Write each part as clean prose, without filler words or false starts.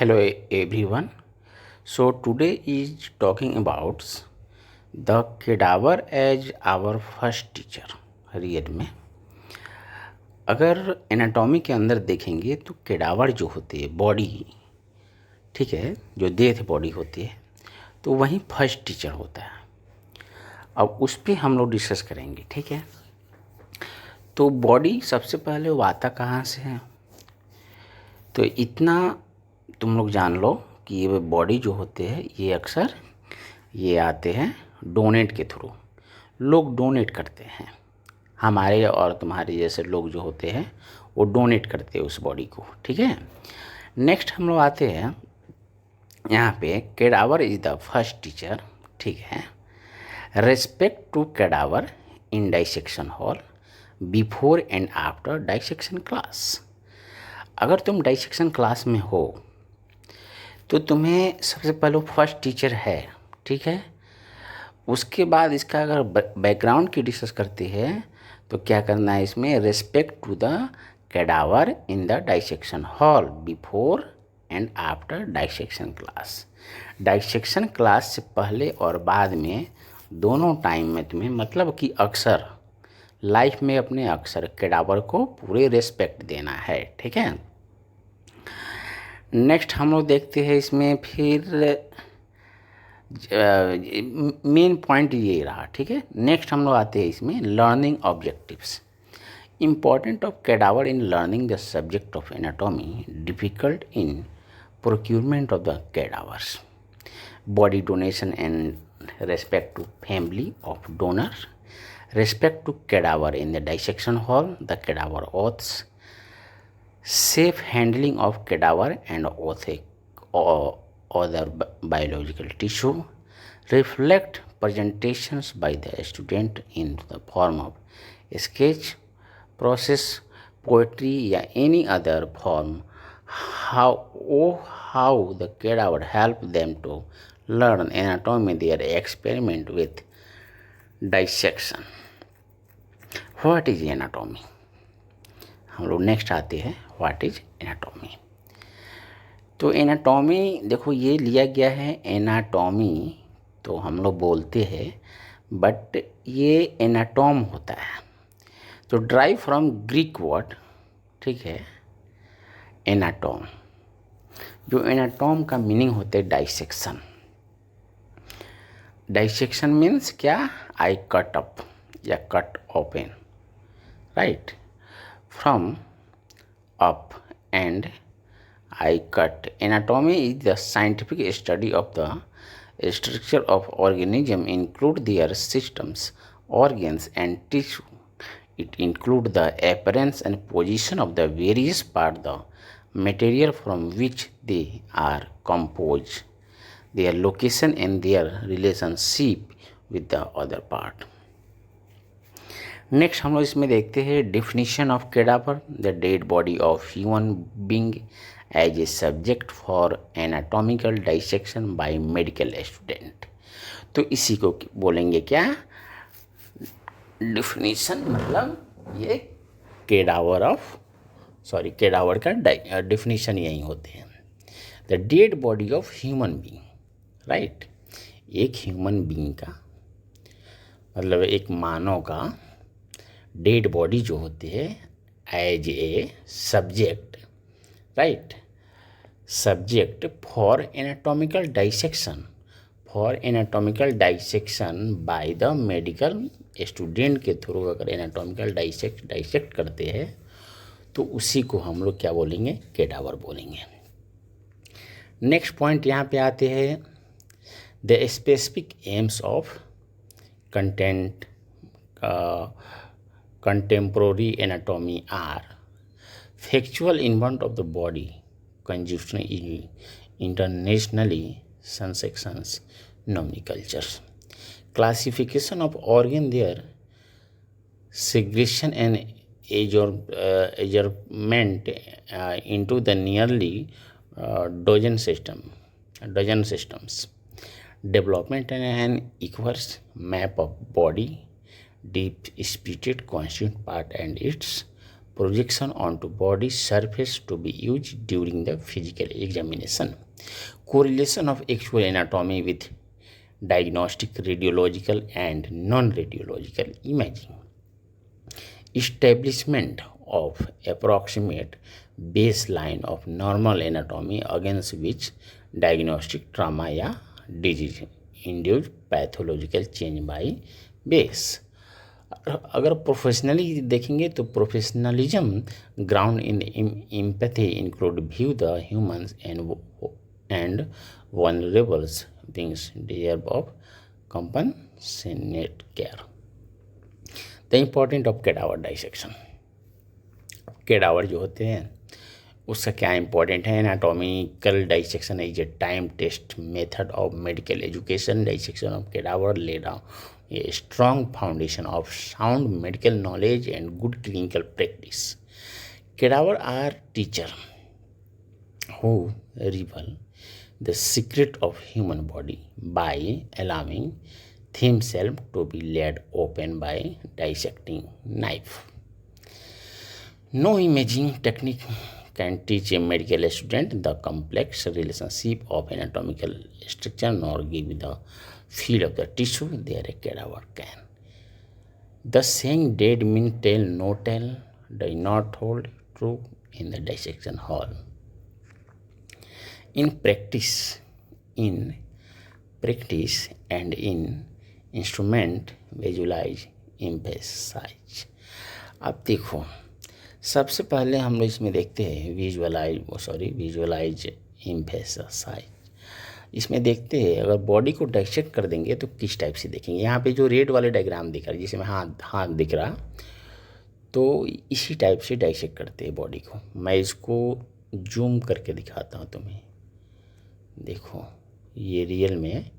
Hello everyone. So today is talking about the cadaver as our first teacher. Real में अगर anatomy के अंदर देखेंगे तो कैडावर जो होते हैं बॉडी, ठीक है, जो डेथ बॉडी होती है तो वहीं फर्स्ट टीचर होता है। अब उस पर हम लोग डिस्कस करेंगे, ठीक है। तो बॉडी सबसे पहले वो आता कहाँ से है, तो इतना तुम लोग जान लो कि ये बॉडी जो होते हैं ये अक्सर ये आते हैं डोनेट के थ्रू। लोग डोनेट करते हैं, हमारे और तुम्हारे जैसे लोग जो होते हैं वो डोनेट करते हैं उस बॉडी को, ठीक है। नेक्स्ट हम लोग आते हैं यहाँ पे cadaver is the first teacher, ठीक है। Respect to cadaver in dissection hall before and after dissection class. अगर तुम डाइसेक्शन क्लास में हो तो तुम्हें सबसे पहले फर्स्ट टीचर है, ठीक है। उसके बाद इसका अगर बैकग्राउंड की डिस्कस करते हैं तो क्या करना है इसमें, respect to the cadaver in the dissection hall before and after dissection class. Dissection class से पहले और बाद में दोनों टाइम में तुम्हें मतलब कि अक्सर लाइफ में अपने अक्सर कैडावर को पूरे रेस्पेक्ट देना है, ठीक है। नेक्स्ट हम लोग देखते हैं इसमें फिर मेन पॉइंट ये रहा, ठीक है। नेक्स्ट हम लोग आते हैं इसमें learning objectives. Important of cadaver in learning the subject of anatomy, difficult in procurement of the cadavers, body donation and respect to family of donor, respect to cadaver in the dissection hall, the cadaver oaths, safe handling of cadaver and other biological tissue, reflect presentations by the student in the form of sketch, process, poetry या any other form, how the cadaver help them to learn anatomy, their experiment with dissection. What is anatomy? हम लोग next आते हैं what is anatomy. तो anatomy देखो ये लिया गया है एनाटॉमी, तो हम लोग बोलते हैं बट ये एनाटॉम होता है, तो ड्राइव फ्रॉम ग्रीक वर्ड, ठीक है, एनाटॉम। जो एनाटॉम का मीनिंग होता है डाइसेक्शन। डाइसेक्शन मीन्स क्या, आई कट अप या cut open, right, from up and I cut. Anatomy is the scientific study of the structure of organism, include their systems, organs and tissue. It includes the appearance and position of the various parts, the material from which they are composed, their location and their relationship with the other part. Next हम लोग इसमें देखते हैं definition of cadaver, the dead body of human being as a subject for anatomical dissection by medical student. तो इसी को बोलेंगे क्या, डिफिनीशन, मतलब ये कैडावर का डिफिनीशन यही होते हैं। The dead body of human being, right, एक ह्यूमन बीइंग का मतलब एक मानव का डेड बॉडी जो होती है as a subject, right, subject for anatomical dissection, by the medical student के थ्रू अगर एनाटॉमिकल डाइसेक्ट करते हैं तो उसी को हम लोग क्या बोलेंगे, कैडावर बोलेंगे। नेक्स्ट पॉइंट यहाँ पे आते हैं the specific AIIMS of contemporary anatomy are factual involvement of the body, conjunction internationally, sections, nomenclatures, classification of organ, their segregation and adjournment into the nearly dozen systems, development and an equals map of body, deep spirited constituent part and its projection onto body surface to be used during the physical examination. Correlation of actual anatomy with diagnostic radiological and non-radiological imaging. Establishment of approximate baseline of normal anatomy against which diagnostic trauma या disease induced pathological change by base. अगर professionally देखेंगे तो professionalism ground in empathy include view the humans and vulnerables beings deserve of compensate care. The important of cadaver dissection. Cadaver जो होते हैं उसका क्या important है. Anatomical dissection is a time test method of medical education. Dissection of cadaver lay down a strong foundation of sound medical knowledge and good clinical practice. Cadaver are teacher who reveal the secret of human body by allowing themselves to be laid open by dissecting knife. No imaging technique can teach a medical student the complex relationship of anatomical structure nor give the feel of the tissue there a cadaver can. The saying dead men tell no tale does not hold true in the dissection hall. In practice and in instrument visualize emphasize. अब देखो सबसे पहले हम लोग इसमें देखते हैं visualise emphasise. इसमें देखते हैं अगर बॉडी को डाइसेक्ट कर देंगे तो किस टाइप से देखेंगे. यहाँ पे जो रेड वाले डायग्राम दिख रहा है जिसमें हाथ दिख रहा तो इसी टाइप से डाइसेक्ट करते हैं बॉडी को. मैं इसको जूम करके दिखाता हूँ तुम्हें. देखो ये रियल में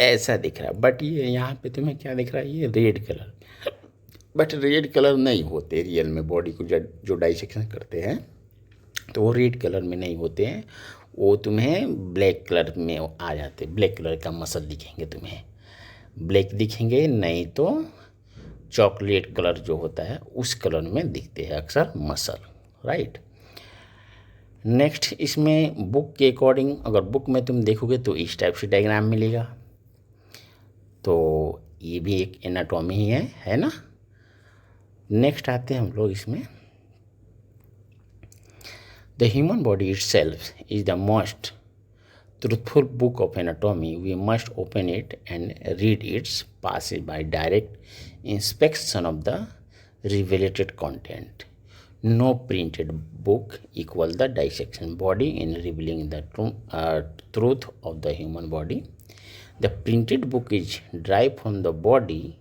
ऐसा दिख रहा है बट ये यहाँ पे तुम्हें क्या दिख रहा है ये red colour. But red colour नहीं होते रियल में. बॉडी को जो डाइसेक्शन करते हैं तो वो रेड कलर में नहीं होते हैं. वो तुम्हें ब्लैक कलर में आ जाते. ब्लैक कलर का मसल दिखेंगे तुम्हें. ब्लैक दिखेंगे नहीं तो चॉकलेट कलर जो होता है उस कलर में दिखते हैं अक्सर मसल. राइट. नेक्स्ट इसमें बुक के अकॉर्डिंग अगर बुक में तुम देखोगे तो इस टाइप से डायग्राम मिलेगा. तो ये भी एक एनाटॉमी ही है ना. नेक्स्ट आते हैं हम लोग इसमें. The human body itself is the most truthful book of anatomy. We must open it and read its passage by direct inspection of the revelated content. No printed book equals the dissection body in revealing the truth of the human body. The printed book is derived from the body.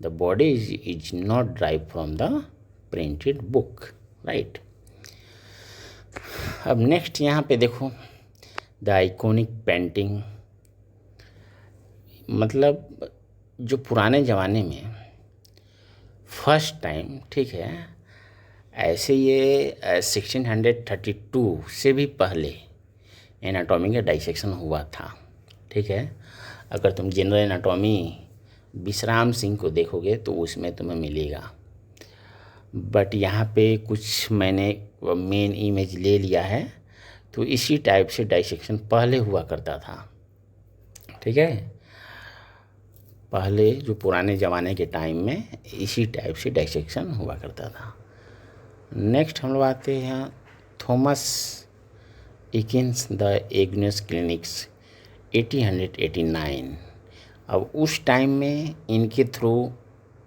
The body is not derived from the printed book. Right. अब next यहाँ पे देखो the iconic painting. मतलब जो पुराने ज़माने में first time ठीक है ऐसे ये 1632 से भी पहले एनाटॉमी का डाइसेक्शन हुआ था. ठीक है. अगर तुम जनरल एनाटॉमी विश्राम सिंह को देखोगे तो उसमें तुम्हें मिलेगा. बट यहाँ पे कुछ मैंने मेन इमेज ले लिया है तो इसी टाइप से डाइसेक्शन पहले हुआ करता था. ठीक है. पहले जो पुराने ज़माने के टाइम में इसी टाइप से डाइसेक्शन हुआ करता था. नेक्स्ट हम लोग आते हैं थॉमस इकिन्स द एग्नेस क्लिनिक्स 1889. अब उस टाइम में इनके थ्रू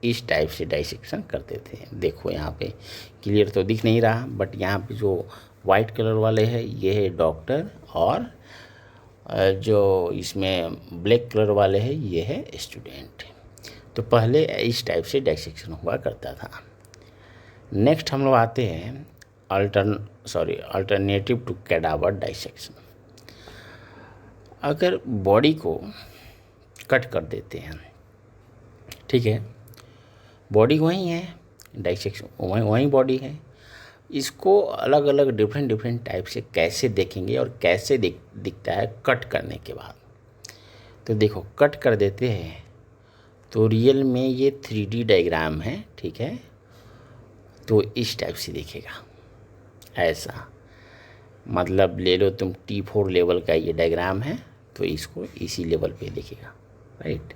इस टाइप से डाइसेक्शन करते थे. देखो यहाँ पे क्लियर तो दिख नहीं रहा बट यहाँ पे जो वाइट कलर वाले हैं ये है डॉक्टर और जो इसमें ब्लैक कलर वाले हैं ये है स्टूडेंट. तो पहले इस टाइप से डाइसेक्शन हुआ करता था. नेक्स्ट हम लोग आते हैं अल्टरनेटिव टू कैडावर डाइसेक्शन. अगर बॉडी को कट कर देते हैं ठीक है. बॉडी वही है डाइसेक्शन वही बॉडी है. इसको अलग अलग डिफरेंट टाइप से कैसे देखेंगे और कैसे दिखता है कट करने के बाद. तो देखो कट कर देते हैं तो रियल में ये 3D डायग्राम है. ठीक है. तो इस टाइप से दिखेगा ऐसा। मतलब ले लो तुम T4 लेवल का ये डायग्राम है, तो इसको इसी लेवल पे दिखेगा, राइट।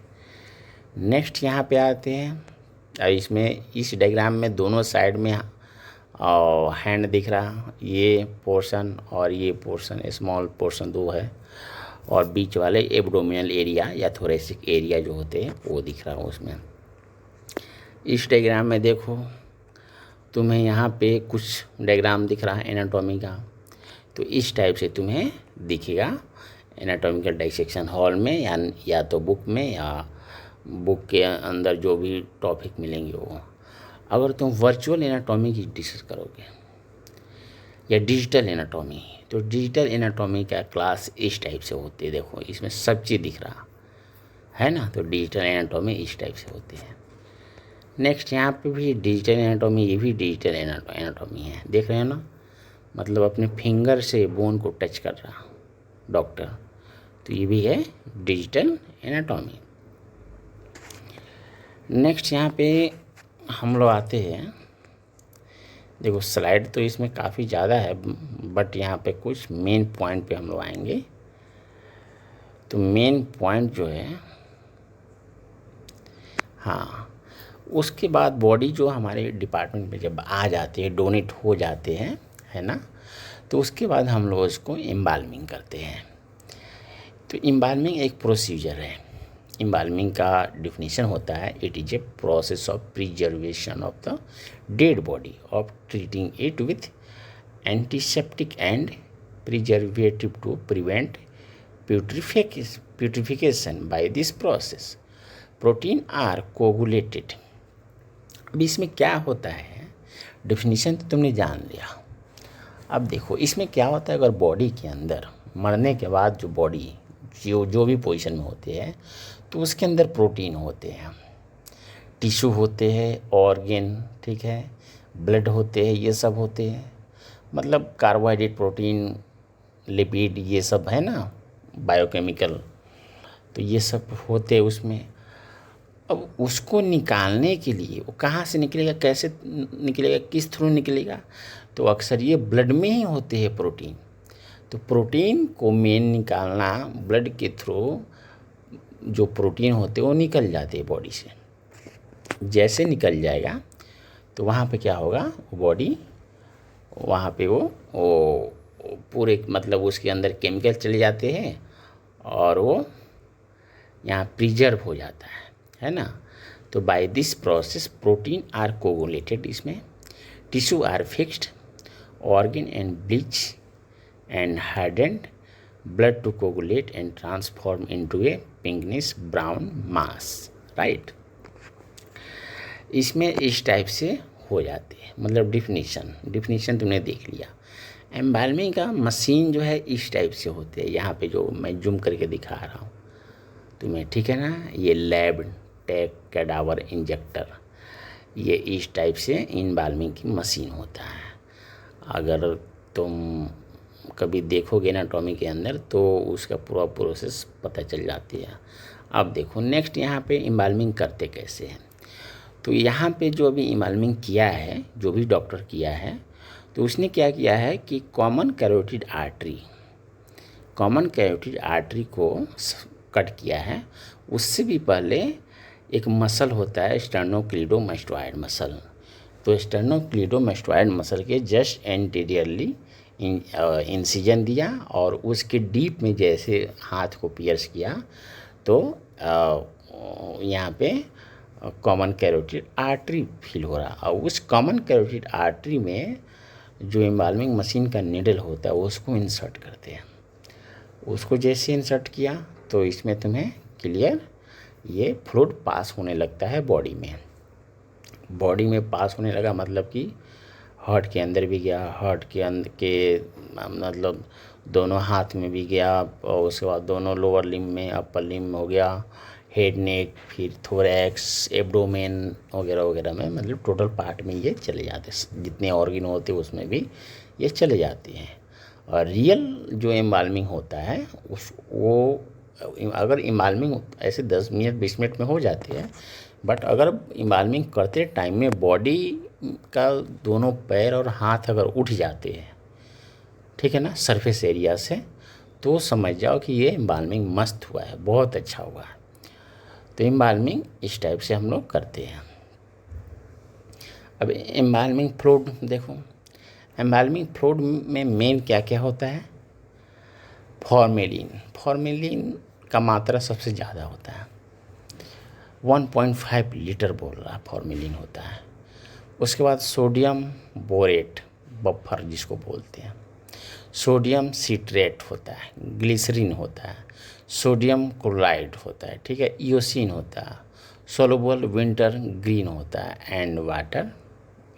नेक्स्ट यहाँ पे आते हैं। अब इसमें इस डायग्राम में दोनों साइड में हैंड दिख रहा, ये पोर्शन और ये पोर्शन, स्मॉल पोर्शन दो है, और बीच वाले एब्डोमिनल एरिया या थोरेसिक एरिया जो होते हैं वो दिख रहा है उसमें। इस डायग्राम में देखो तुम्हें यहाँ पे कुछ डायग्राम दिख रहा है एनाटॉमी का, तो इस टाइप से तुम्हें दिखेगा एनाटॉमिकल डाइसेक्शन हॉल में, या तो बुक में, या बुक के अंदर जो भी टॉपिक मिलेंगे वो। अगर तुम वर्चुअल एनाटॉमी की डिस्कस करोगे या डिजिटल एनाटॉमी, तो डिजिटल एनाटॉमी का क्लास इस टाइप से होती है। देखो इसमें सब चीज़ दिख रहा है ना, तो डिजिटल एनाटॉमी इस टाइप से होती है। नेक्स्ट यहाँ पे भी डिजिटल एनाटॉमी, ये भी डिजिटल एनाटॉमी है, देख रहे हो ना, मतलब अपने फिंगर से बोन को टच कर रहा डॉक्टर, तो ये भी है डिजिटल एनाटॉमी। नेक्स्ट यहाँ पे हम लोग आते हैं, देखो स्लाइड तो इसमें काफ़ी ज़्यादा है, बट यहाँ पे कुछ मेन पॉइंट पे हम लोग आएंगे। तो मेन पॉइंट जो है, हाँ, उसके बाद बॉडी जो हमारे डिपार्टमेंट में जब आ जाते हैं, डोनेट हो जाते हैं, है ना, तो उसके बाद हम लोग इसको एम्बाल्मिंग करते हैं। तो एम्बाल्मिंग एक प्रोसीजर है। एम्बाल्मिंग का डिफिनीशन होता है, it is a process of preservation of the dead body, of treating it with antiseptic and preservative to prevent putrefaction by this process. Protein are coagulated. अब इसमें क्या होता है, डिफिनीशन तो तुमने जान लिया। अब देखो इसमें क्या होता है, अगर बॉडी के अंदर मरने के बाद जो बॉडी जो भी पोजीशन में होती है, तो उसके अंदर प्रोटीन होते हैं, टिश्यू होते हैं, ऑर्गन, ठीक है, ब्लड होते हैं, ये सब होते हैं, मतलब कार्बोहाइड्रेट, प्रोटीन, लिपिड, ये सब है ना, बायोकेमिकल, तो ये सब होते हैं उसमें। अब उसको निकालने के लिए वो कहाँ से निकलेगा, कैसे निकलेगा, किस थ्रू निकलेगा, तो अक्सर ये ब्लड में ही होते हैं प्रोटीन। तो प्रोटीन को मेन निकालना, ब्लड के थ्रू जो प्रोटीन होते हैं वो निकल जाते हैं बॉडी से। जैसे निकल जाएगा तो वहाँ पे क्या होगा, बॉडी वहाँ पे वो पूरे, मतलब उसके अंदर केमिकल चले जाते हैं और वो यहाँ प्रिजर्व हो जाता है ना। तो by this process protein are coagulated, इसमें tissue are fixed, organ and bleach and hardened, blood to coagulate and transform into a pinkish brown mass, right. इसमें इस टाइप से हो जाते हैं, मतलब डिफिनीशन तुमने देख लिया। एम्बाल्मिंग का मशीन जो है इस टाइप से होते हैं, यहाँ पे जो मैं जूम करके दिखा रहा हूँ तुम्हें, ठीक है ना, ये लैब टेक कैडावर इंजेक्टर, ये इस टाइप से एम्बाल्मिंग की मशीन होता है। अगर तुम कभी देखोगे एनाटॉमी के अंदर तो उसका पूरा प्रोसेस पता चल जाती है। अब देखो नेक्स्ट यहाँ पे एम्बाल्मिंग करते कैसे हैं। तो यहाँ पे जो अभी एम्बाल्मिंग किया है, जो भी डॉक्टर किया है, तो उसने क्या किया है कि कॉमन कैरोटिड आर्टरी को कट किया है। उससे भी पहले एक मसल होता है स्टर्नोक्लीडोमास्टोइड मसल, तो स्टर्नोक्लीडोमास्टोइड मसल के जस्ट एंटीरियरली इंसिजन दिया और उसके डीप में जैसे हाथ को पियर्स किया, तो यहाँ पे कॉमन कैरोटिड आर्टरी फील हो रहा, और उस कॉमन कैरोटिड आर्टरी में जो एम्बाल्मिंग मशीन का नीडल होता है उसको इंसर्ट करते हैं। उसको जैसे इंसर्ट किया तो इसमें तुम्हें क्लियर ये फ्लूइड पास होने लगता है बॉडी में पास होने लगा, मतलब कि हार्ट के अंदर भी गया, हार्ट के अंदर के मतलब दोनों हाथ में भी गया, और उसके बाद दोनों लोअर लिम्ब में, अपर लिम्ब में हो गया, हेड नेक, फिर थोरैक्स, एब्डोमेन वगैरह वगैरह में, मतलब टोटल पार्ट में ये चले जाते हैं, जितने ऑर्गन होते हैं उसमें भी ये चले जाते हैं। और रियल जो एम्बाल्मिंग होता है वो अगर एम्बाल्मिंग ऐसे 10 मिनट 20 मिनट में हो जाती है, बट अगर एम्बाल्मिंग करते टाइम में बॉडी का दोनों पैर और हाथ अगर उठ जाते हैं, ठीक है ना, सरफेस एरिया से, तो समझ जाओ कि ये एम्बाल्मिंग मस्त हुआ है, बहुत अच्छा हुआ है। तो एम्बाल्मिंग इस टाइप से हम लोग करते हैं। अब एम्बाल्मिंग फ्लूइड देखो, एम्बाल्मिंग फ्लूइड में मेन क्या क्या होता है? फॉर्मेलिन का मात्रा सबसे ज़्यादा होता है, 1.5 लीटर बोल रहा है फॉर्मेलिन होता है। उसके बाद सोडियम बोरेट, बफर जिसको बोलते हैं, सोडियम सिट्रेट होता है, ग्लिसरीन होता है, सोडियम क्लोराइड होता है, ठीक है, इयोसिन होता है, सोलुबल विंटर ग्रीन होता है, एंड वाटर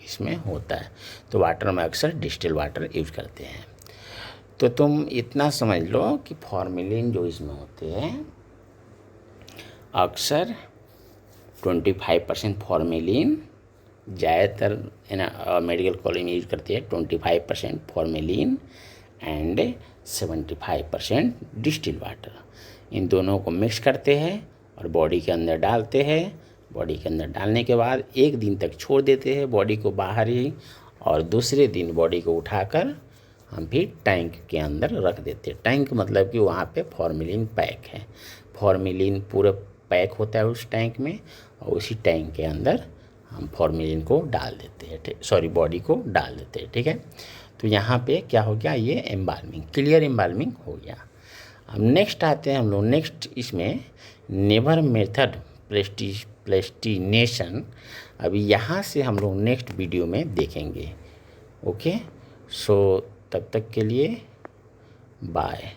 इसमें होता है। तो वाटर में अक्सर डिस्टिल वाटर यूज करते हैं। तो तुम इतना समझ लो कि फॉर्मेलिन जो इसमें होते हैं अक्सर 25% फॉर्मेलिन ज़्यादातर मेडिकल कॉलेज में यूज करते हैं, 25% फॉर्मेलिन एंड 75% डिस्टिल वाटर। इन दोनों को मिक्स करते हैं और बॉडी के अंदर डालते हैं। बॉडी के अंदर डालने के बाद 1 दिन तक छोड़ देते हैं बॉडी को बाहर ही, और दूसरे दिन बॉडी को उठाकर हम फिर टैंक के अंदर रख देते हैं। टैंक मतलब कि वहाँ पे फॉर्मेलिन पैक है, फॉर्मेलिन पूरा पैक होता है उस टैंक में, और उसी टैंक के अंदर हम फॉर्मेलिन को डाल देते हैं, बॉडी को डाल देते हैं, ठीक है। तो यहाँ पे क्या हो गया, ये एम्बाल्मिंग, क्लियर एम्बाल्मिंग हो गया। अब नेक्स्ट आते हैं हम लोग, नेक्स्ट इसमें नेवर मेथड प्लेस्टिनेशन। अभी यहाँ से हम लोग नेक्स्ट वीडियो में देखेंगे। ओके, सो तब तक के लिए बाय।